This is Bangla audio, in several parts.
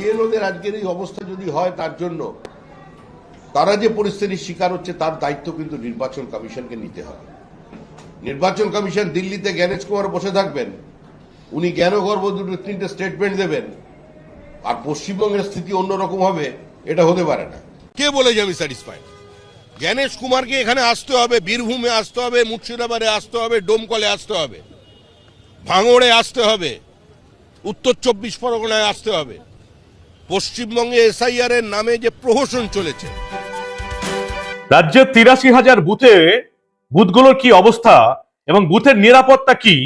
বিএলওদের আজকের এই অবস্থা যদি হয় তার জন্য তারা যে পরিস্থিতির শিকার হচ্ছে তার দায়িত্ব কিন্তু নির্বাচন কমিশনকে নিতে হবে। নির্বাচন কমিশন দিল্লিতে জ্ঞানেশ কুমার বসে থাকবেন, উনি জ্ঞানগর্ভ দুটো তিনটে স্টেটমেন্ট দেবেন, আর পশ্চিমবঙ্গের স্থিতি অন্যরকম হবে, এটা হতে পারে না। কে বলে যে আমি স্যাটিসফাইড? জ্ঞানেশ কুমারকে এখানে আসতে হবে, বীরভূমে আসতে হবে, মুর্শিদাবাদে আসতে হবে, ডোমকলে আসতে হবে, ভাঙড়ে আসতে হবে, উত্তর 24 পরগনায় আসতে হবে। পশ্চিমবঙ্গে এসআইআর এর নামে যে প্রহসন চলেছে, রাজ্যের ৮৩,০০০ বুথে বুথগুলোর কি অবস্থা এবং বুথের নিরাপত্তা কি,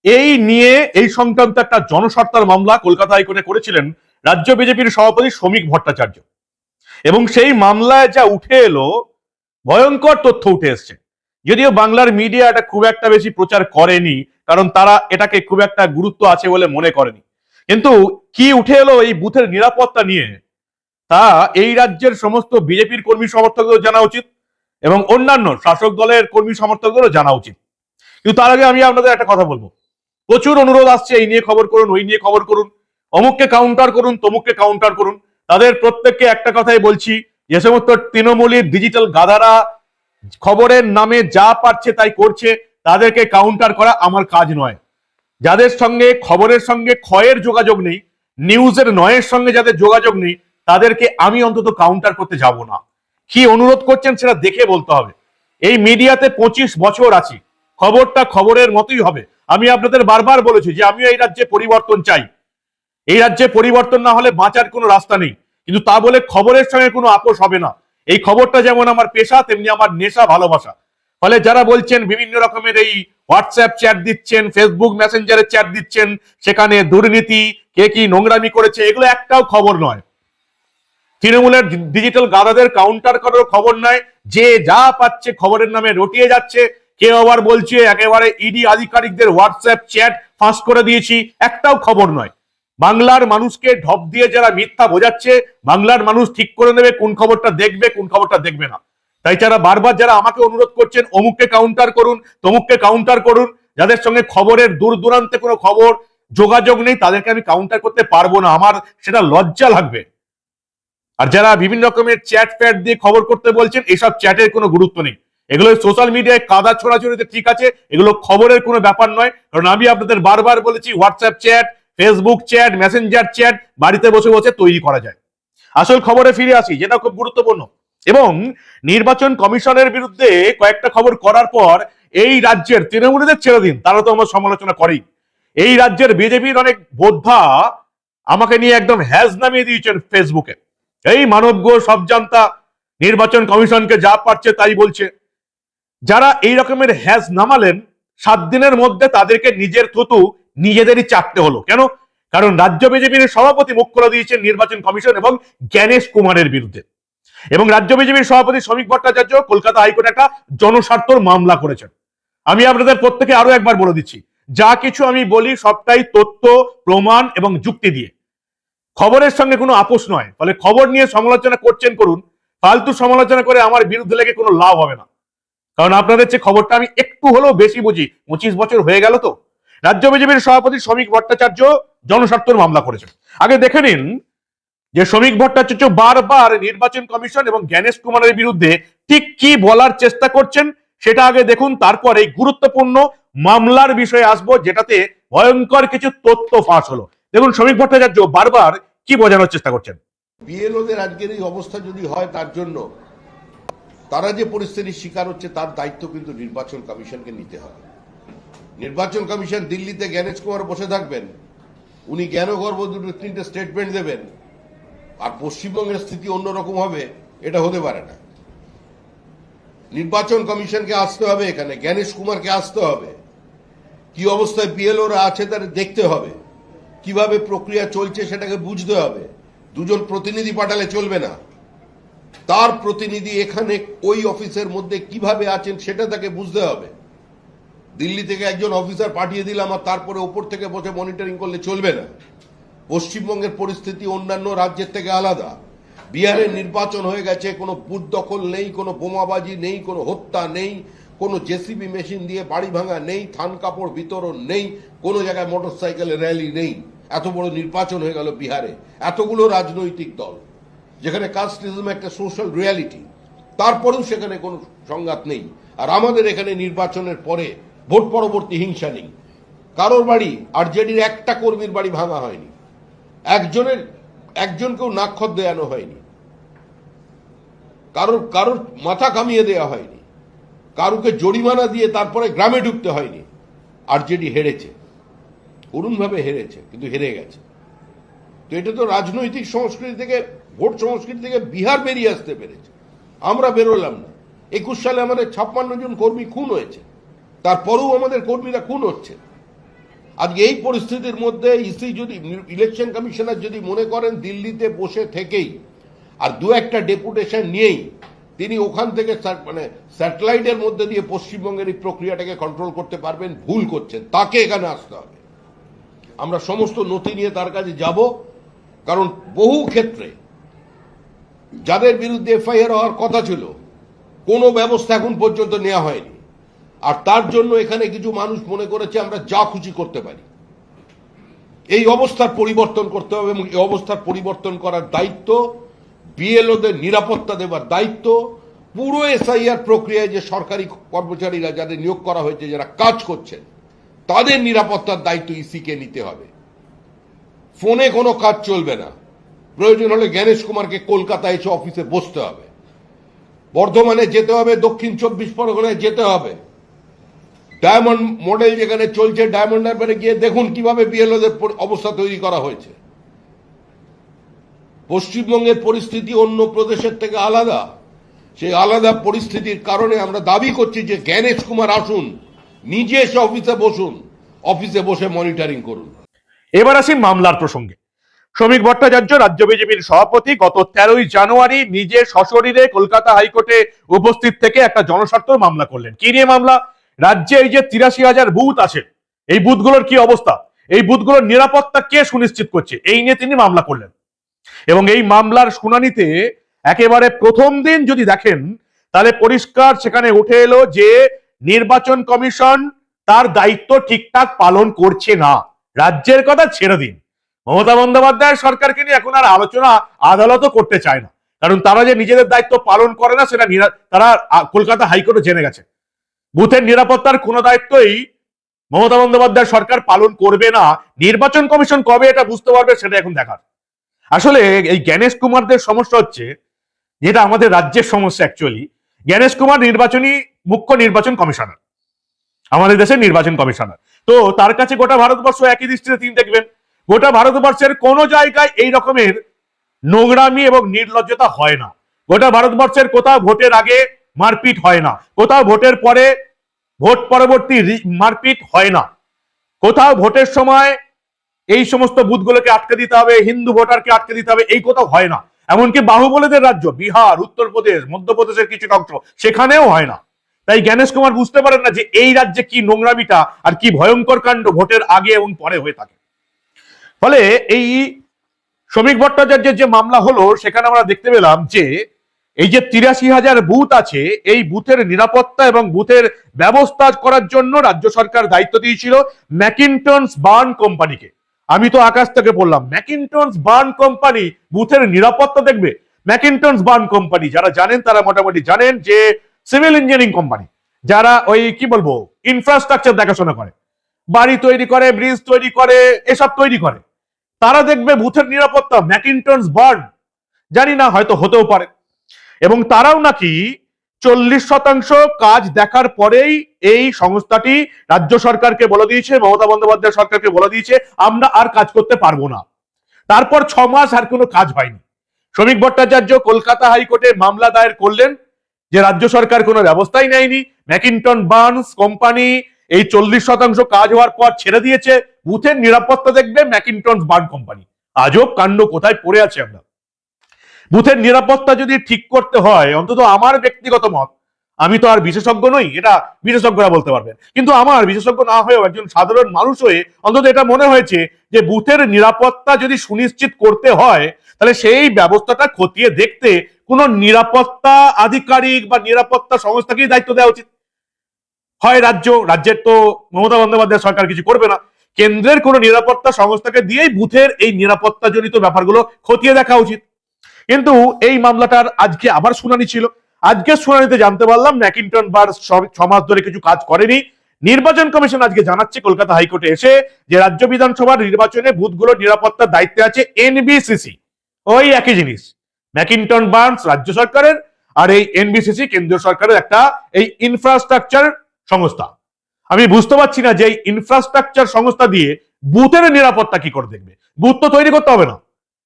এই নিয়ে এই সংক্রান্ত একটা জনস্বার্থের মামলা কলকাতা হাইকোর্টে করেছিলেন রাজ্য বিজেপির সভাপতি শ্রমিক ভট্টাচার্য। এবং সেই মামলায় যা উঠে এলো, ভয়ঙ্কর তথ্য উঠে এসছে। যদিও বাংলার মিডিয়া এটা খুব একটা বেশি প্রচার করেনি, কারণ তারা এটাকে খুব একটা গুরুত্ব আছে বলে মনে করেনি। কিন্তু কি উঠে এলো এই বুথের নিরাপত্তা নিয়ে, তা এই রাজ্যের সমস্ত বিজেপির কর্মী সমর্থকদের জানা উচিত এবং অন্যান্য শাসক দলের কর্মী সমর্থকদেরও জানা উচিত। কিন্তু তার আগে আমি আপনাদের একটা কথা বলবো। প্রচুর অনুরোধ আসছে, এই নিয়ে খবর করুন, ওই নিয়ে খবর করুন, অমুককে কাউন্টার করুন, তমুককে কাউন্টার করুন। তাদের প্রত্যেককে একটা কথাই বলছি, যে সমস্ত তৃণমূলের ডিজিটাল গাধারা খবরের নামে যা পারছে তাই করছে, তাদেরকে কাউন্টার করা আমার কাজ নয়। যাদের সঙ্গে খবরের সঙ্গে ক্ষয়ের যোগাযোগ নেই, নিউজের নয়ের সঙ্গে যাদের যোগাযোগ নেই, তাদেরকে আমি অন্তত কাউন্টার করতে যাব না। কি অনুরোধ করছেন সেটা দেখে বলতে হবে। এই মিডিয়াতে 25 বছর আছি, খবরটা খবরের মতোই হবে। আমি আপনাদের বারবার বলেছি যে আমিও এই রাজ্যে পরিবর্তন চাই। এই রাজ্যে পরিবর্তন না হলে বাঁচার কোনো রাস্তা নেই, কিন্তু তা বলে খবরের সঙ্গে কোনো আপোষ হবে না। এই খবরটা যেমন আমার পেশা, তেমনি আমার নেশা, ভালোবাসা। ফলে যারা বলছেন বিভিন্ন রকমের এই হোয়াটসঅ্যাপ চ্যাট দিচ্ছেন, ফেসবুক মেসেঞ্জারে চ্যাট দিচ্ছেন, সেখানে দুর্নীতি, কে কি নোংরামি করেছে, এগুলো একটাও খবর নয়। তৃণমূলের ডিজিটাল গাধাদের কাউন্টার করার খবর নয়। যে যা পাচ্ছে খবরের নামে রটিয়ে যাচ্ছে। কেউ আবার বলছে একেবারে ইডি আধিকারিকদের হোয়াটসঅ্যাপ চ্যাট ফাঁস করে দিয়েছি, একটাও খবর নয়। বাংলার মানুষকে ঢপ দিয়ে যারা মিথ্যা বোঝাচ্ছে, বাংলার মানুষ ঠিক করে নেবে কোন খবরটা দেখবে, কোন খবরটা দেখবে না। তাই যারা বারবার যারা আমাকে অনুরোধ করছেন অমুককে কাউন্টার করুন, তমুককে কাউন্টার করুন, যাদের সঙ্গে খবরের দূর দূরান্তে কোনো খবর যোগাযোগ নেই, তাদেরকে আমি কাউন্টার করতে পারবো না, আমার সেটা লজ্জা লাগবে। আর যারা বিভিন্ন রকমের চ্যাট প্যাট দিয়ে খবর করতে বলছেন, এসব চ্যাটের কোনো গুরুত্ব নেই। এগুলো সোশ্যাল মিডিয়ায় কাদা ছড়াছড়িতে ঠিক আছে, এগুলো খবরের কোনো ব্যাপার নয়। কারণ আমি আপনাদের বারবার বলেছি, WhatsApp chat, Facebook chat, Messenger chat বাড়িতে বসে বসে তৈরি করা যায়। আসল খবরে ফিরে আসি, যেটা খুব গুরুত্বপূর্ণ। এবং নির্বাচন কমিশনের বিরুদ্ধে কয়েকটা খবর করার পর এই রাজ্যের তৃণমূলীদের ছেড়ে দিন, তারা তো আমার সমালোচনা করেই। এই রাজ্যের বিজেপির অনেক বোদ্ধা আমাকে নিয়ে একদম হ্যাজ নামিয়ে দিয়েছেন ফেসবুকে। এই মানবগ সব জানতা, নির্বাচন কমিশনকে যা পারছে তাই বলছে। যারা এই রকমের হ্যাজ নামালেন, 7 দিনের মধ্যে তাদেরকে নিজের থুতু নিজেদেরই চাটতে হলো। কেন? কারণ রাজ্য বিজেপির সভাপতি মুখ খুলে দিয়েছেন নির্বাচন কমিশন এবং জ্ঞানেশ কুমারের বিরুদ্ধে। এবং রাজ্য বিজেপির সভাপতি শ্রমিক ভট্টাচার্য কলকাতা হাইকোর্টে একটা জনস্বার্থর মামলা করেছেন। আমি আপনাদের প্রত্যেকে আরো একবার বলে দিচ্ছি, যা কিছু আমি বলি সবটাই তথ্য, প্রমাণ এবং যুক্তি দিয়ে, খবরের সঙ্গে কোনো আপোষ নয়। ফলে খবর নিয়ে সমালোচনা করছেন করুন, ফালতু সমালোচনা করে আমার বিরুদ্ধে লেগে কোনো লাভ হবে না। কারণ আপনাদের চেয়ে খবরটা আমি একটু হলেও বেশি বুঝি, 25 বছর হয়ে গেল তো। রাজ্য বিজেপির সভাপতি শ্রমিক ভট্টাচার্য জনস্বার্থর মামলা করেছেন। আগে দেখে নিন যে শ্রমিক ভট্টাচার্য বারবার নির্বাচন কমিশন এবং জ্ঞানেশ কুমারের বিরুদ্ধে ঠিক কি বলার চেষ্টা করছেন, সেটা আগে দেখুন। তারপর এই গুরুত্বপূর্ণ মামলার বিষয়ে আসবো, যেটাতে ভয়ঙ্কর কিছু তথ্য ফাঁস হলো। দেখুন শ্রমিক ভট্টাচার্য বারবার কি বোঝানোর চেষ্টা করছেন। বিএলওদের আজকের এই অবস্থা যদি হয় তার জন্য তারা যে পরিস্থিতির শিকার হচ্ছে তার দায়িত্ব কিন্তু নির্বাচন কমিশনকে নিতে হবে। নির্বাচন কমিশন দিল্লিতে জ্ঞানেশ কুমার বসে থাকবেন, উনি জ্ঞানগর্ভ দুটো তিনটে স্টেটমেন্ট দেবেন, আর পশ্চিমবঙ্গের স্থিতি অন্যরকম হবে, এটা হতে পারে না। নির্বাচন কমিশনকে আসতে হবে, এখানে জ্ঞানেশ কুমারকে আসতে হবে, কি অবস্থায় বিএলওরা আছে তার দেখতে হবে, কিভাবে প্রক্রিয়া চলছে সেটাকে বুঝতে হবে। দুজন প্রতিনিধি পাঠালে চলবে না, তার প্রতিনিধি এখানে ওই অফিসের মধ্যে কিভাবে আছেন সেটা তাকে বুঝতে হবে। দিল্লি থেকে একজন অফিসার পাঠিয়ে দিলাম আর তারপরে ওপর থেকে বসে মনিটরিং করলে চলবে না। পশ্চিমবঙ্গের পরিস্থিতি অন্যান্য রাজ্যের থেকে আলাদা। বিহারের নির্বাচন হয়ে গেছে, কোনো বুথ দখল নেই, কোনো বোমাবাজি নেই, কোনো হত্যা নেই, কোনো জেসিবি মেশিন দিয়ে বাড়ি ভাঙা নেই, থান কাপড় বিতরণ নেই, কোনো জায়গায় মোটরসাইকেলের র্যালি নেই। এত বড় নির্বাচন হয়ে গেল বিহারে, এতগুলো রাজনৈতিক দল, যেখানে কাস্টিজম একটা সোশ্যাল রিয়ালিটি, তারপরেও সেখানে কোনো সংঘাত নেই। আর আমাদের এখানে নির্বাচনের পরে ভোট পরবর্তী হিংসা নেই। কারোর বাড়ি, আরজেডির একটা কর্মীর বাড়ি ভাঙা হয়নি, একজনকেও নাক্ষত দেয়ানো হয়নি, কারোর মাথা কামিয়ে দেওয়া হয়নি, কারুকে জরিমানা দিয়ে তারপরে গ্রামে ঢুকতে হয়নি। আরজেডি হেরেছে, করুণভাবে হেরেছে, কিন্তু হেরে গেছে। তো এটা তো রাজনৈতিক সংস্কৃতি থেকে, ভোট সংস্কৃতি থেকে বিহার বেরিয়ে আসতে পেরেছে, আমরা বেরোলাম না। 21 সালে আমাদের 56 জন কর্মী খুন হয়েছে, তারপরেও আমাদের কর্মীরা খুন হচ্ছে। আজকে এই পরিস্থিতির মধ্যে ইসি যদি, ইলেকশন কমিশনার যদি মনে করেন দিল্লিতে বসে থেকেই আর দু একটা ডেপুটেশন নিয়েই তিনি ওখান থেকে মানে স্যাটেলাইটের মধ্যে দিয়ে পশ্চিমবঙ্গের এই প্রক্রিয়াটাকে কন্ট্রোল করতে পারবেন, ভুল করছেন। তাকে এখানে আসতে হবে। আমরা সমস্ত নথি নিয়ে তার কাছে যাব, কারণ বহু ক্ষেত্রে যাদের বিরুদ্ধে এফআইআর হওয়ার কথা ছিল কোনো ব্যবস্থা এখন পর্যন্ত নেওয়া হয়নি। আর তার জন্য এখানে কিছু মানুষ মনে করেছে আমরা যা খুশি করতে পারি। এই অবস্থার পরিবর্তন করতে হবে, এবং এই অবস্থার পরিবর্তন করার দায়িত্ব বিএলওদের নিরাপত্তা দেওয়ার দায়িত্ব, পুরো এসআইআর প্রক্রিয়ায় যে সরকারি কর্মচারীরা যাদের নিয়োগ করা হয়েছে, যারা কাজ করছেন, তাদের নিরাপত্তার দায়িত্ব ইসিকে নিতে হবে। ফোনে কোনো কাজ চলবে না। প্রয়োজন হলে জ্ঞানেশ কুমারকে কলকাতায় এসে অফিসে বসতে হবে, বর্ধমানে যেতে হবে, দক্ষিণ 24 পরগনায় যেতে হবে। ডায়মন্ড মডেল যেখানে চলছে, ডায়মন্ড হারবারে গিয়ে দেখুন কিভাবে বিএলওদের অবস্থা তৈরি করা হয়েছে। পশ্চিমবঙ্গের পরিস্থিতি অন্য প্রদেশের থেকে আলাদা। সেই আলাদা পরিস্থিতির কারণে আমরা দাবি করছি যে জ্ঞানেশ কুমার আসুন, নিজে এসে অফিসে বসুন, অফিসে বসে মনিটরিং করুন। এবার আসি মামলার প্রসঙ্গে। শ্রমিক ভট্টাচার্য, রাজ্য বিজেপির সভাপতি, গত 13ই জানুয়ারি নিজে সশরীরে কলকাতা হাইকোর্টে উপস্থিত থেকে একটা জনস্বার্থ মামলা করলেন। কি নিয়ে মামলা? রাজ্যে এই যে 83,000 বুথ আছে, এই বুথগুলোর কি অবস্থা, এই বুথগুলোর নিরাপত্তা কে সুনিশ্চিত করছে, এই নিয়ে তিনি মামলা করলেন। এবং এই মামলার শুনানিতে একেবারে প্রথম দিন যদি দেখেন, তাহলে পরিষ্কার সেখানে উঠে এলো যে নির্বাচন কমিশন তার দায়িত্ব ঠিকঠাক পালন করছে না। রাজ্যের কথা ছেড়ে দিন, মমতা বন্দ্যোপাধ্যায়ের সরকারকে নিয়ে এখন আর আলোচনা আদালতও করতে চায় না, কারণ তারা যে নিজেদের দায়িত্ব পালন করে না সেটা তারা কলকাতা হাইকোর্টে জেনে গেছে। বুথের নিরাপত্তার কোনো দায়িত্বই মমতা বন্দ্যোপাধ্যায় সরকার পালন করবে না। নির্বাচন কমিশন কবে এটা বুঝতে পারবে সেটা এখন দেখার। আসলে এই জ্ঞানেশ কুমারদের সমস্যা হচ্ছে, যেটা আমাদের রাজ্যের সমস্যা অ্যাকচুয়ালি। জ্ঞানেশ কুমার মুখ্য নির্বাচন কমিশনার, আমাদের দেশের নির্বাচন কমিশনার। তো তার কাছে গোটা ভারতবর্ষ একই দৃষ্টিতে তিনি দেখবেন। গোটা ভারতবর্ষের কোন জায়গায় এই রকমের নোংরামি এবং নির্লজ্জতা হয় না। গোটা ভারতবর্ষের কোথাও ভোটের আগে মারপিট হয় না, কোথাও ভোটের পরে, ভোট পরবর্তী মারপিট হয় না, কোথাও ভোটের সময় এই সমস্ত বুথগুলোকে আটকে দিতে হবে, হিন্দু ভোটারকে আটকে দিতে হবে, এই কোথাও হয় না। এমনকি বাহুবলীদের রাজ্য বিহার, উত্তরপ্রদেশ, মধ্যপ্রদেশের কিছু অংশ, সেখানেও হয় না। তাই জ্ঞানেশ কুমার বুঝতে পারেন না যে এই রাজ্যে কি নোংরামিটা আর কি ভয়ঙ্কর কাণ্ড ভোটের আগে এবং পরে হয়ে থাকে। ফলে এই শ্রমিক ভট্টাচার্যের যে মামলা হলো, সেখানে আমরা দেখতে পেলাম যে এই যে 83,000 বুথ আছে, এই বুথের নিরাপত্তা এবং বুথের ব্যবস্থা করার জন্য রাজ্য সরকার দায়িত্ব দিয়েছিল ম্যাকিন্টনস বার্ন কোম্পানিকে। আমি তো আকাশ থেকে বললাম, ম্যাকিন্টনস বার্ন কোম্পানি বুথের নিরাপত্তা দেখবে? ম্যাকিন্টনস বার্ন কোম্পানি যারা জানেন তারা মোটামুটি জানেন যে সিভিল ইঞ্জিনিয়ারিং কোম্পানি, যারা ওই কি বলবো ইনফ্রাস্ট্রাকচার দেখাশোনা করে, বাড়ি তৈরি করে, ব্রিজ তৈরি করে, এসব তৈরি করে, তারা দেখবে বুথের নিরাপত্তা। ম্যাকিন্টনস বার্ন জানি না, হয়তো হতেও পারে। এবং তারাও নাকি 40% কাজ দেখার পরেই এই সংস্থাটি রাজ্য সরকারকে বলে দিয়েছে, মমতা বন্দ্যোপাধ্যায় সরকারকে বলে দিয়েছে আমরা আর কাজ করতে পারবো না। তারপর 6 মাস আর কোনো কাজ হয়নি। শ্রমিক ভট্টাচার্য কলকাতা হাইকোর্টে মামলা দায়ের করলেন যে রাজ্য সরকার কোনো ব্যবস্থাই নেয়নি, ম্যাকিন্টন বার্নস কোম্পানি এই 40% কাজ হওয়ার পর ছেড়ে দিয়েছে, বুথের নিরাপত্তা দেখবে ম্যাকিন্টন বার্ন কোম্পানি। আজব কাণ্ড, কোথায় পড়ে আছে আমরা। বুথের নিরাপত্তা যদি ঠিক করতে হয়, অন্তত আমার ব্যক্তিগত মত, আমি তো আর বিশেষজ্ঞ নই, এটা বিশেষজ্ঞরা বলতে পারবেন, কিন্তু আমার বিশেষজ্ঞ না হয়েও একজন সাধারণ মানুষ হয়ে অন্তত এটা মনে হয়েছে যে বুথের নিরাপত্তা যদি সুনিশ্চিত করতে হয়, তাহলে সেই ব্যবস্থাটা খতিয়ে দেখতে কোন নিরাপত্তা আধিকারিক বা নিরাপত্তা সংস্থাকেই দায়িত্ব দেওয়া উচিত। হয় রাজ্যের তো মমতা বন্দ্যোপাধ্যায় সরকার কিছু করবে না, কেন্দ্রের কোন নিরাপত্তা সংস্থাকে দিয়েই বুথের এই নিরাপত্তা জনিত ব্যাপারগুলো খতিয়ে দেখা উচিত। কিন্তু এই মামলাটার আজকে আবার শুনানি ছিল। আজকে শুনানিতে জানতে পারলাম ম্যাকিন্টন বার 6 মাস ধরে কিছু কাজ করেনি। নির্বাচন কমিশন আজকে জানাচ্ছে কলকাতা হাইকোর্টে এসে যে রাজ্য বিধানসভার নির্বাচনে বুথগুলোর নিরাপত্তার দায়িত্বে আছে এনবিসিসি। ওই একই জিনিস, ম্যাকিন্টন বার্নস রাজ্য সরকারের আর এই এনবিসিসি কেন্দ্রীয় সরকারের একটা এই ইনফ্রাস্ট্রাকচার সংস্থা। আমি বুঝতে পারছি না যে এই ইনফ্রাস্ট্রাকচার সংস্থা দিয়ে বুথের নিরাপত্তা কি করে দেখবে। বুথ তো তৈরি করতে হবে না,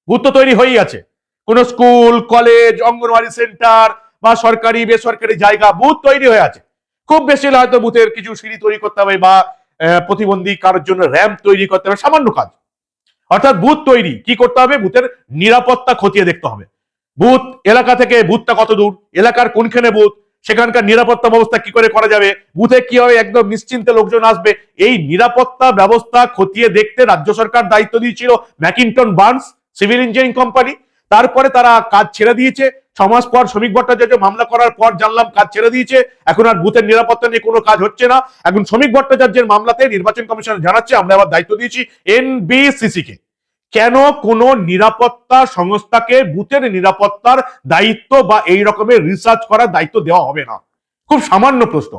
বুথ তো তৈরি হয়েই আছে। কোন স্কুল, কলেজ, অঙ্গনওয়াড়ি সেন্টার বা সরকারি বেসরকারি জায়গা বুথ তৈরি হয়ে আছে। খুব বেশি হয়তো বুথের কিছু সিঁড়ি তৈরি করতে হবে বা প্রতিবন্ধী কারোর জন্য র্যাম্প তৈরি করতে হবে, সামান্য কাজ। অর্থাৎ বুথ তৈরি কি করতে হবে, বুথের নিরাপত্তা খতিয়ে দেখতে হবে। বুথ এলাকা থেকে বুথটা কত দূর, এলাকার কোনখানে বুথ, সেখানকার নিরাপত্তা ব্যবস্থা কি করে করা যাবে, বুথে কি হবে একদম নিশ্চিন্তে লোকজন আসবে, এই নিরাপত্তা ব্যবস্থা খতিয়ে দেখতে রাজ্য সরকার দায়িত্ব দিয়েছিল ম্যাকিন্টন বার্নস সিভিল ইঞ্জিনিয়ারিং কোম্পানি। তারপরে তারা কাজ ছেড়ে দিয়েছে। 6 মাস পর শ্রমিক ভট্টাচার্য মামলা করার পর জানলাম কাজ ছেড়ে দিয়েছে। এখন আর বুথের নিরাপত্তা নিয়ে কোনো কাজ হচ্ছে না। এখন শ্রমিক ভট্টাচার্যের মামলাতে নির্বাচন কমিশন জানাচ্ছে আমরা আবার দায়িত্ব দিয়েছি এনবিসিসি কে। কেন কোন নিরাপত্তা সংস্থাকে বুথের নিরাপত্তার দায়িত্ব বা এই রকমের রিসার্চ করার দায়িত্ব দেওয়া হবে না? খুব সামান্য প্রশ্ন।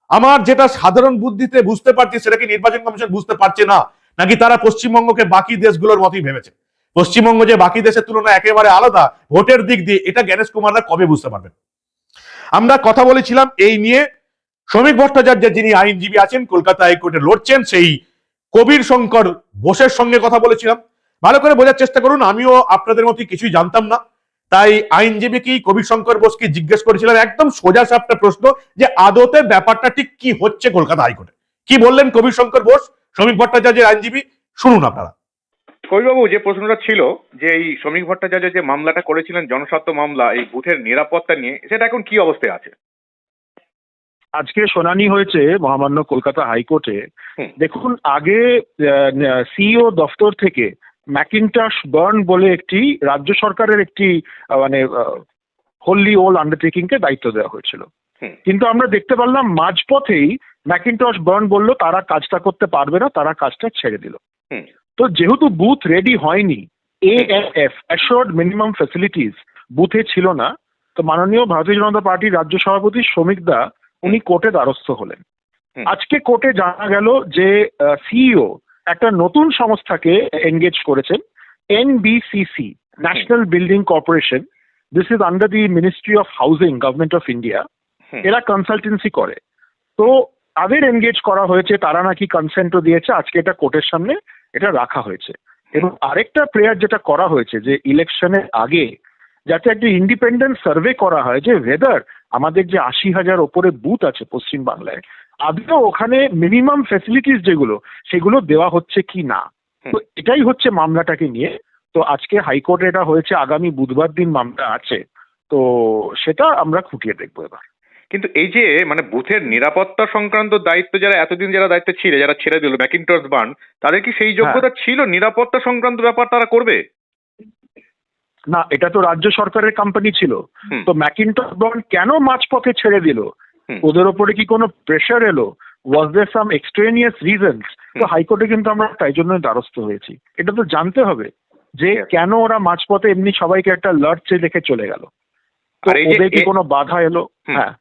আমার যেটা সাধারণ বুদ্ধিতে বুঝতে পারছি সেটা কি নির্বাচন কমিশন বুঝতে পারছে না, নাকি তারা পশ্চিমবঙ্গকে বাকি দেশগুলোর মতোই ভেবেছে? পশ্চিমবঙ্গ যে বাকি দেশের তুলনায় একেবারে আলাদা ভোটের দিক দিয়ে, এটা জ্ঞানেশ কুমাররা কবে বুঝতে পারবেন? আমরা কথা বলেছিলাম এই নিয়ে শ্রমিক ভট্টাচার্যের যিনি আইনজীবী আছেন কলকাতা হাইকোর্টে লড়ছেন, সেই কবির শঙ্কর বোসের সঙ্গে কথা বলেছিলাম। ভালো করে বোঝার চেষ্টা করুন, আমিও আপনাদের মতো কিছুই জানতাম না। তাই আইনজীবী কবির শঙ্কর বোসকে জিজ্ঞেস করেছিলাম একদম সোজা সাপটা প্রশ্ন, যে আদতে ব্যাপারটা ঠিক কি হচ্ছে কলকাতা হাইকোর্টে। কি বললেন কবির শঙ্কর বোস, শ্রমিক ভট্টাচার্যের আইনজীবী, শুনুন আপনারা। কবিবাবু, যে প্রশ্নটা ছিল যে এই শ্রমিক ভট্টাচার্য যে মামলাটা করেছিলেন জনস্বার্থ মামলা এই বুথের নিরাপত্তা নিয়ে, সেটা এখন কি অবস্থায় আছে? আজকে শুনানি হয়েছে মহামান্য কলকাতা হাইকোর্টে। দেখুন, আগে সিইও দফতর থেকে ম্যাকিন্টশ বার্ন বলে একটি রাজ্য সরকারের একটি মানে হোলি ওল আন্ডারটেকিং কে দায়িত্ব দেওয়া হয়েছিল। কিন্তু আমরা দেখতে পারলাম মাঝপথেই ম্যাকিন্টশ বার্ন বলল তারা কাজটা করতে পারবে না, তারা কাজটা ছেড়ে দিল। তো যেহেতু বুথ রেডি হয়নি, এএফ অ্যাশোর্ড মিনিমাম ফ্যাসিলিটিস বুথে ছিল না, তো মাননীয় ভারতীয় জনতা পার্টির রাজ্য সভাপতি শ্রমিক দা উনি কোর্টে দ্বারস্থ হলেন। আজকে কোর্টে জানা গেল যে সিইও একটা নতুন সংস্থাকে এনগেজ করেছেন, NBCC, national building corporation. This is under the ministry of housing, government of India. এরা কনসালটেন্সি করে। তো তাদের এনগেজ করা হয়েছে, তারা নাকি কনসেন্টও দিয়েছে। আজকে এটা কোর্টের সামনে এটা রাখা হয়েছে। এবং আরেকটা প্রেয়ার যেটা করা হয়েছে যে ইলেকশনের আগে যাতে একটা ইন্ডিপেন্ডেন্ট সার্ভে করা হয় যে ভেদার আমাদের যে 80,000 ওপরে বুথ আছে পশ্চিম বাংলায়, আদৌ ওখানে মিনিমাম ফ্যাসিলিটিস যেগুলো সেগুলো দেওয়া হচ্ছে কি না। তো এটাই হচ্ছে মামলাটাকে নিয়ে। তো আজকে হাইকোর্টে এটা হয়েছে, আগামী বুধবার দিন মামলা আছে। তো সেটা আমরা খুঁটিয়ে দেখবো এবার। কিন্তু এই যে মানে বুথের নিরাপত্তা সংক্রান্ত দায়িত্ব যারা এতদিন যারা দায়িত্ব ছিল, যারা ছেড়ে দিল ম্যাকিন্টশ বার্ন, তাদের কি সেই যোগ্যতা ছিল নিরাপত্তা সংক্রান্ত ব্যাপার তারা করবে? না, এটা তো রাজ্য সরকারের কোম্পানি ছিল। তো ম্যাকিন্টশ বার্ন কেন মাঝপথে ছেড়ে দিল? ওদের ওপরে কি কোনো প্রেশার এলো? ওয়াজ দেয়ার সাম এক্সট্রেনিয়াস রিজনস? তো হাইকোর্টে কিন্তু আমরা তাই জন্যই দ্বারস্থ হয়েছি। এটা তো জানতে হবে যে কেন ওরা মাঝপথে এমনি সবাইকে একটা লড়ছে দেখে চলে গেল। তো ওদের কি কোনো বাধা এলো? হ্যাঁ।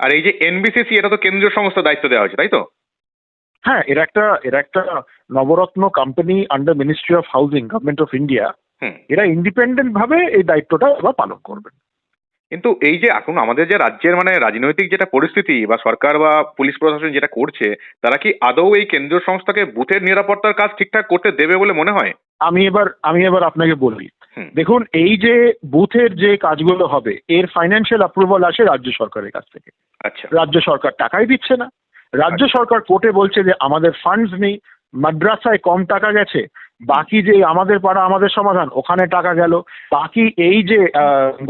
আর এই যে এনবিসিসি, এটা তো কেন্দ্রীয় সংস্থা দায়িত্ব দেওয়া হয়েছে, তাই তো? হ্যাঁ, এরা একটা Navratna company under ministry of housing, government of India. এরা ইন্ডিপেন্ডেন্ট ভাবে এই দায়িত্বটা এবার পালন করবেন। কিন্তু এই যে এখন আমাদের যে রাজ্যের মানে রাজনৈতিক যেটা পরিস্থিতি বা সরকার বা পুলিশ প্রশাসন যেটা করছে, তারা কি আদৌ এই কেন্দ্রীয় সংস্থাকে বুথের নিরাপত্তার কাজ ঠিকঠাক করতে দেবে বলে মনে হয়? আমি এবার আপনাকে বলি। দেখুন, এই যে বুথের যে কাজগুলো হবে এর ফাইন্যান্সিয়াল অ্যাপ্রুভাল আসে রাজ্য সরকারের কাছ থেকে। আচ্ছা। রাজ্য সরকার টাকাই দিচ্ছে না। রাজ্য সরকার কোর্টে বলছে যে আমাদের ফান্ডস নেই, মাদ্রাসায় কম টাকা গেছে, বাকি যে আমাদের পাড়া আমাদের সমাধান ওখানে টাকা গেল, বাকি এই যে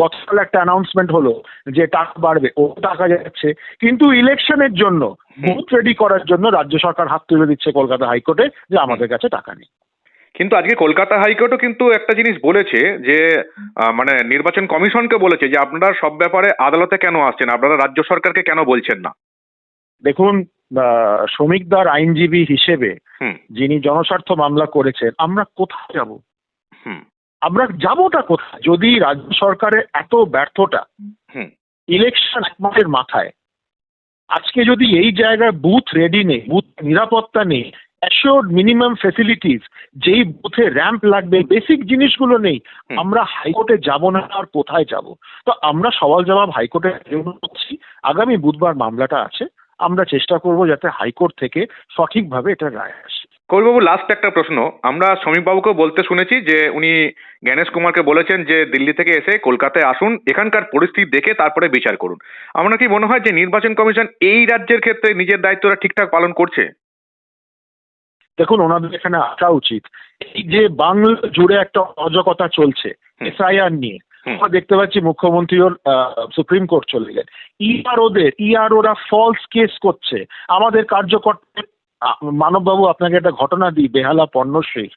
গতকাল একটা অ্যানাউন্সমেন্ট হলো যে টাকা বাড়বে, ও টাকা যাচ্ছে। কিন্তু ইলেকশনের জন্য বুথ রেডি করার জন্য রাজ্য সরকার হাত তুলে দিচ্ছে কলকাতা হাইকোর্টে যে আমাদের কাছে টাকা নেই। কিন্তু আজকে কলকাতা হাইকোর্টও কিন্তু একটা জিনিস বলেছে যে মানে নির্বাচন কমিশনকে বলেছে যে আপনারা সব ব্যাপারে আদালতে কেন আসছেন, আপনারা রাজ্য সরকারকে কেন বলছেন না? দেখুন, শ্রমিকদার আইনজীবী হিসেবে যিনি জনস্বার্থ মামলা করেছেন, আমরা কোথায় যাব? আমরা যাবোটা কোথায় যদি রাজ্য সরকারের এত ব্যর্থতা? ইলেকশন এক মাসের মাথায় আজকে যদি এই জায়গায় বুথ রেডি নেই, বুথ নিরাপত্তা নেই, অ্যাশোর্ড মিনিমাম ফেসিলিটিস, যেই বুথে র্যাম্প লাগবে, বেসিক জিনিসগুলো নেই, আমরা হাইকোর্টে যাব না আর কোথায় যাব? তো আমরা সওয়াল জবাব হাইকোর্টে করছি। আগামী বুধবার মামলাটা আছে, আমরা চেষ্টা করব যাতে হাইকোর্ট থেকে সঠিকভাবে এটা রায় আসে। কবিবাবু, লাস্ট একটা প্রশ্ন। আমরা শ্রমিকবাবুকেও বলতে শুনেছি যে উনি জ্ঞানেশ কুমারকে বলেছেন যে দিল্লি থেকে এসে কলকাতায় আসুন, এখানকার পরিস্থিতি দেখে তারপরে বিচার করুন। আমার কি মনে হয় যে নির্বাচন কমিশন এই রাজ্যের ক্ষেত্রে নিজের দায়িত্বটা ঠিকঠাক পালন করছে? দেখুন, ওনাদের এখানে আসা উচিত। এই যে বাংলা জুড়ে একটা অরাজকতা চলছে এসআইআর নিয়ে, আমরা দেখতে পাচ্ছি মুখ্যমন্ত্রীও সুপ্রিম কোর্ট চলে গেলেন। ইআরওরা ফলস কেস করছে আমাদের কার্যকর্তা। মানববাবু, আপনাকে একটা ঘটনা দিই, বেহালা পণ্যশ্রী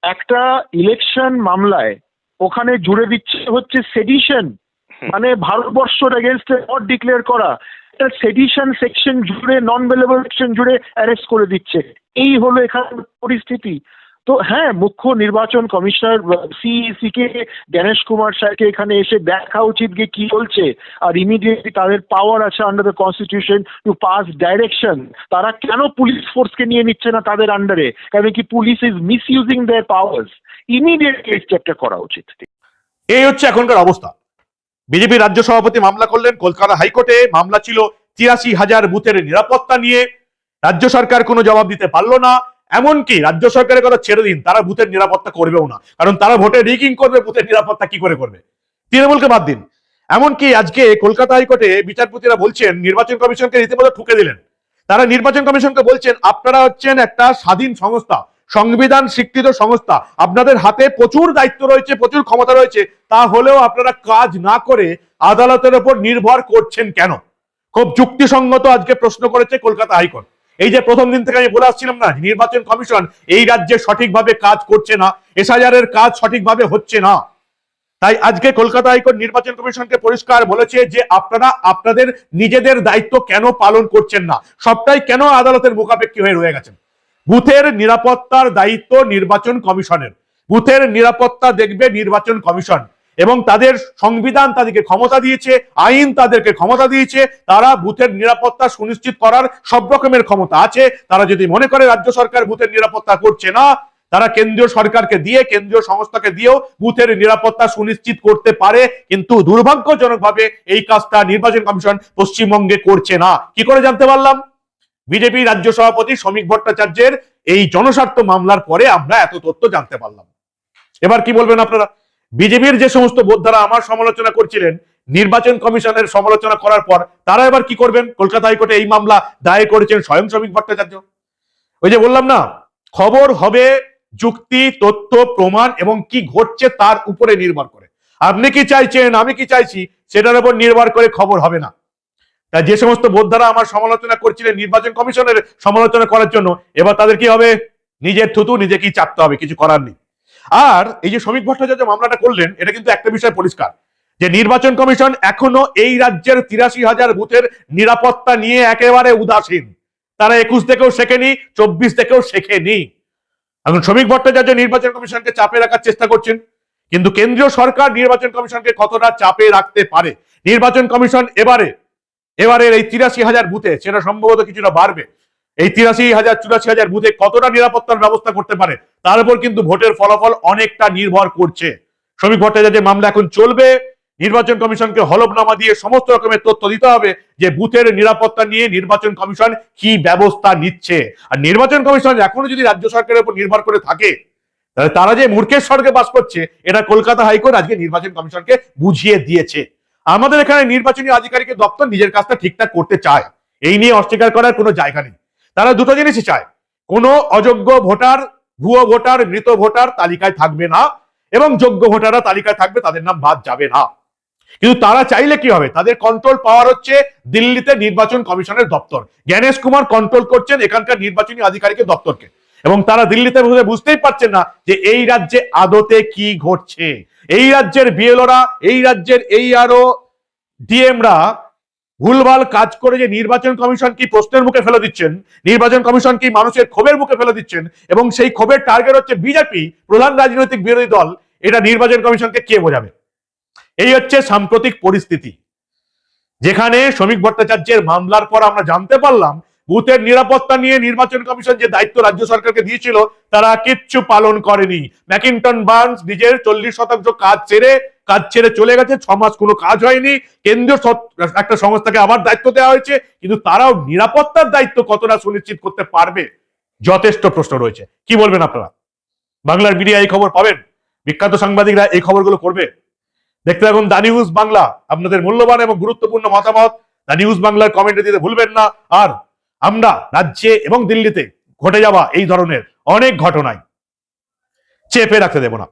একটা ইলেকশন মামলায় ওখানে জুড়ে দিচ্ছে হচ্ছে সেডিশন, মানে ভারতবর্ষের এগেনস্টে নট ডিক্লেয়ার করা একটা সেডিশন সেকশন জুড়ে, নন বেলেবল সেকশন জুড়ে অ্যারেস্ট করে দিচ্ছে। এই হলো এখানে পরিস্থিতি। তো হ্যাঁ, মুখ্য নির্বাচন কমিশনার সিইসি কে, জ্ঞানেশ কুমার স্যারকে এখানে এসে দেখা উচিত যে কি চলছে, আর ইমিডিয়েটলি তাদের পাওয়ার আছে under the constitution to pass direction. তারা কেন পুলিশ ফোর্সকে নিয়ে নিচ্ছে না তাদের আন্ডারে? কারণ কি police is misusing their powers. Immediately স্টেপটা করা উচিত। এই হচ্ছে এখনকার অবস্থা। বিজেপি রাজ্য সভাপতি মামলা করলেন কলকাতা হাইকোর্টে। মামলা ছিল ৮৩,০০০ বুথের নিরাপত্তা নিয়ে। রাজ্য সরকার কোনো জবাব দিতে পারলো না। এমনকি রাজ্য সরকারের কথা ছেড়ে দিন, তারা বুথের নিরাপত্তা করবেও না, কারণ তারা ভোটে রিগিং করবে, বুথের নিরাপত্তা কি করে করবে? তৃণমূলকে বাদ দিন। এমনকি আজকে কলকাতা হাইকোর্টে বিচারপতিরা বলছেন, নির্বাচন কমিশনকে রীতিমতো ঠুকে দিলেন। তারা নির্বাচন কমিশনকে বলছেন, আপনারা হচ্ছেন একটা স্বাধীন সংস্থা, সংবিধান স্বীকৃত সংস্থা, আপনাদের হাতে প্রচুর দায়িত্ব রয়েছে, প্রচুর ক্ষমতা রয়েছে, তা হলেও আপনারা কাজ না করে আদালতের উপর নির্ভর করছেন কেন? খুব যুক্তিসঙ্গত আজকে প্রশ্ন করেছে কলকাতা হাইকোর্ট। এই যে প্রথম দিন থেকে আমি বলে আসছিলাম না, নির্বাচন কমিশন এই রাজ্যে সঠিকভাবে কাজ করছে না, এসআইআর এর কাজ সঠিকভাবে হচ্ছে না। তাই আজকে কলকাতা হাইকোর্ট নির্বাচন কমিশনকে পরিষ্কার বলেছে যে আপনারা আপনাদের নিজেদের দায়িত্ব কেন পালন করছেন না, সবটাই কেন আদালতের মুখাপেক্ষী হয়ে রয়ে গেছেন। বুথের নিরাপত্তার দায়িত্ব নির্বাচন কমিশনের, বুথের নিরাপত্তা দেখবে নির্বাচন কমিশন, এবং তাদের সংবিধান তাদেরকে ক্ষমতা দিয়েছে, আইন তাদেরকে ক্ষমতা দিয়েছে, তারা বুথের নিরাপত্তা সুনিশ্চিত করার সব রকমের ক্ষমতা আছে। তারা যদি মনে করে রাজ্য সরকার বুথের নিরাপত্তা করছে না, তারা কেন্দ্রীয় সরকারকে দিয়ে, কেন্দ্রীয় সংস্থাকে দিয়েও বুথের নিরাপত্তা সুনিশ্চিত করতে পারে। কিন্তু দুর্ভাগ্যজনকভাবে এই কাজটা নির্বাচন কমিশন পশ্চিমবঙ্গে করছে না। কি করে জানতে পারলাম? বিজেপি রাজ্য সভাপতি শ্রমিক ভট্টাচার্যের এই জনস্বার্থ মামলার পরে আমরা এত তথ্য জানতে পারলাম। এবার কি বলবেন আপনারা? বিজেপির যে সমস্ত বোদ্ধারা আমার সমালোচনা করছিলেন, নির্বাচন কমিশনের সমালোচনা করার পর তারা এবার কি করবেন? কলকাতা হাইকোর্টে এই মামলা দায়ের করেছেন স্বয়ং শ্রমিক ভট্টাচার্য। ওই যে বললাম না, খবর হবে যুক্তি, তথ্য, প্রমাণ এবং কি ঘটছে তার উপরে নির্ভর করে। আপনি কি চাইছেন, আমি কি চাইছি, সেটার উপর নির্ভর করে খবর হবে না। তাই যে সমস্ত বোদ্ধারা আমার সমালোচনা করছিলেন নির্বাচন কমিশনের সমালোচনা করার জন্য, এবার তাদের কি হবে? নিজের থুতু নিজেকেই চাপতে হবে, কিছু করার নেই। আর এই যে শ্রমিক ভট্টাচার্য মামলাটা করলেন, এটা কিন্তু একটা বিষয় পরিষ্কার যে নির্বাচন কমিশন এখনো এই রাজ্যের ৮৩,০০০ বুথের নিরাপত্তা নিয়ে একেবারে উদাসীন। তারা ২১ থেকেও শেখেনি, ২৪ থেকেও শেখেনি। এখন শ্রমিক ভট্টাচার্য নির্বাচন কমিশনকে চাপে রাখার চেষ্টা করছেন, কিন্তু কেন্দ্রীয় সরকার নির্বাচন কমিশনকে কতটা চাপে রাখতে পারে? নির্বাচন কমিশন এবারের এই ৮৩,০০০ বুথে, সেটা সম্ভবত কিছুটা বাড়বে, এই ৮৩,০০০ ৮৪,০০০ বুথে কতটা নিরাপত্তার ব্যবস্থা করতে পারে তার উপর কিন্তু ভোটের ফলাফল অনেকটা নির্ভর করছে। শ্রমিক ভট্টাচার্যের মামলা এখন চলবে। নির্বাচন কমিশনকে হলফনামা দিয়ে সমস্ত রকমের তথ্য দিতে হবে যে বুথের নিরাপত্তা নিয়ে নির্বাচন কমিশন কি ব্যবস্থা নিচ্ছে। আর নির্বাচন কমিশন এখনো যদি রাজ্য সরকারের উপর নির্ভর করে থাকে, তাহলে তারা যে মূর্খের স্বর্গে বাস করছে, এটা কলকাতা হাইকোর্ট আজকে নির্বাচন কমিশনকে বুঝিয়ে দিয়েছে। আমাদের এখানে নির্বাচনী আধিকারিকের দপ্তর নিজের কাজটা ঠিকঠাক করতে চায়, এই নিয়ে অস্বীকার করার কোনো জায়গা নেই। তারা দুটো জিনিসই চায়, কোনো অযোগ্য ভোটার, ভুয়ো ভোটার, মৃত ভোটার তালিকায় থাকবে না, এবং যোগ্য ভোটাররা তালিকায় থাকবে, তাদের নাম বাদ যাবে না। কিন্তু তারা চাইলে কি হবে? তাদের কন্ট্রোল পাওয়ার হচ্ছে দিল্লিতে নির্বাচন কমিশনের দপ্তর। জ্ঞানেশ কুমার কন্ট্রোল করছেন এখানকার নির্বাচনী আধিকারিকের দপ্তরকে, এবং তারা দিল্লিতে বসে বুঝতেই পারছেন না যে এই রাজ্যে আদতে কি ঘটছে। এই রাজ্যের বিএলওরা, এই রাজ্যের ARO, ডিএমরা ভুলভাল কাজ করে যে নির্বাচন কমিশন কি প্রশ্নের মুখে ফেলে দিচ্ছেন, নির্বাচন কমিশন কি মানুষের ক্ষোভের মুখে ফেলে দিচ্ছেন, এবং সেই ক্ষোভের টার্গেট হচ্ছে বিজেপি, প্রধান রাজনৈতিক বিরোধী দল, এটা নির্বাচন কমিশনকে কে বোঝাবে? এই হচ্ছে সাম্প্রতিক পরিস্থিতি, যেখানে শ্রমিক ভট্টাচার্যের মামলার পর আমরা জানতে পারলাম বুথের নিরাপত্তা নিয়ে নির্বাচন কমিশন যে দায়িত্ব রাজ্য সরকারকে দিয়েছিল তারা কিচ্ছু পালন করেনি। ম্যাকিংটন বার্নস নিজের 40% কাজ ছেড়ে চলে গেছে, 6 মাস কোনো কাজ হয়নি। কেন্দ্রীয় একটা সংস্থাকে আবার দায়িত্ব দেওয়া হয়েছে, কিন্তু তারাও নিরাপত্তার দায়িত্ব কতটা সুনিশ্চিত করতে পারবে, যথেষ্ট প্রশ্ন রয়েছে। কি বলবেন আপনারা? বাংলার মিডিয়া এই খবর পাবেন, বিখ্যাত সাংবাদিকরা এই খবরগুলো করবে। দেখতে থাকুন দা নিউজ বাংলা। আপনাদের মূল্যবান এবং গুরুত্বপূর্ণ মতামত দা নিউজ বাংলার কমেন্টে দিতে ভুলবেন না। আর আমরা রাজ্যে এবং দিল্লিতে ঘটে যাওয়া এই ধরনের অনেক ঘটনায় চেপে রাখতে দেব না।